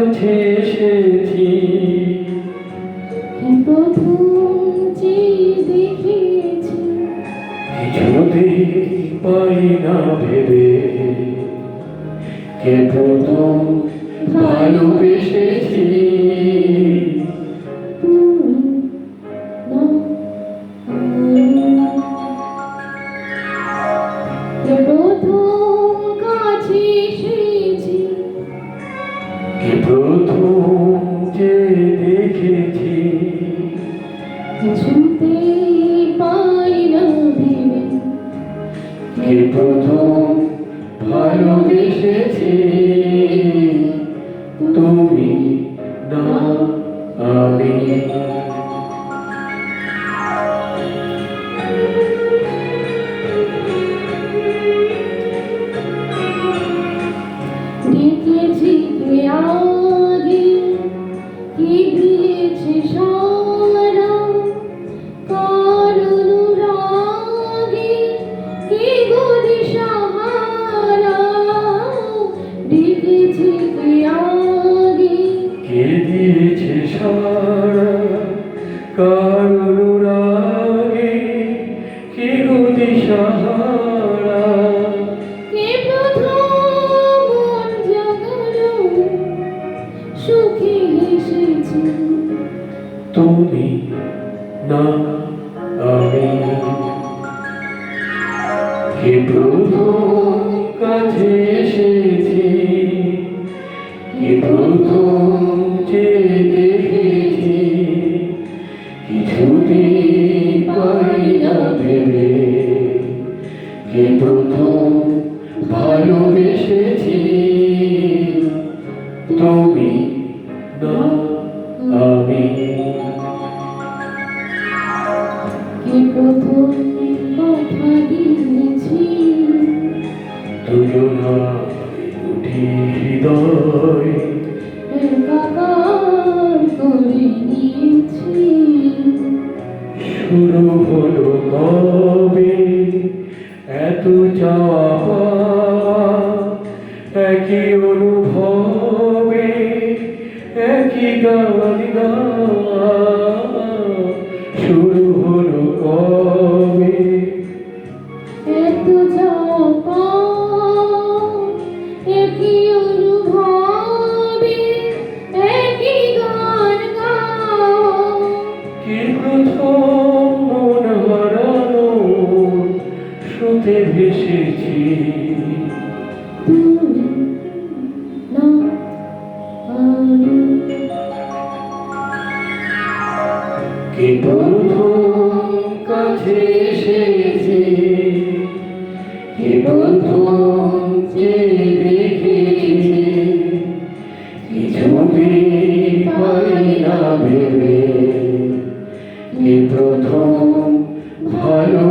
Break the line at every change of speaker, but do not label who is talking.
কাছে এসেছি,
প্রথম যে দেখেছি,
কিছুতেই পাই না ভেবে কে প্রথম ভালোবেসেছি।
প্রথম কাছে এসেছি,
কে প্রথম যে দেখেছি,
কিছুতেই পাই না ভেবে
কে প্রথম ভালোবেসেছি। তুমি না আমি।
ডেকেছি কে আগে, কে দিয়েছে সারা, কার অনুরাগে কে গো দিশাহারা। ডেকেছি কে আগে,
কে দিয়েছে সারা, কার অনুরাগে কে গো দিশাহারা।
কে প্রথম মন জাগালো, সুখে হেসেছি।
তুমি না আমি। কে প্রথম কাছে এসেছি, কে প্রথম যে দেখেছি, কিছুতেই পাই না ভেবে কে প্রথম ভালোবেসেছি। তুমি না আমি।
কে প্রথম কথা দিয়েছি,
দুজনায় উঠি হৃদয়,
একাকার করে নিয়েছি।
শুরু হলো কবে এত চাওয়া, একই অনুভবে একই গান গাওয়া। শুরু হলো কবে
এত চাপা, একই অনুভবে একই গান গাওয়া।
কি প্রথম মন হারানো স্রোতে ভেসেছি।
তুমি না আমি।
কে প্রথম কাছে এসেছি, কে প্রথম যে দেখেছি, কিছুতেই পাই না ভেবে কে প্রথম ভালো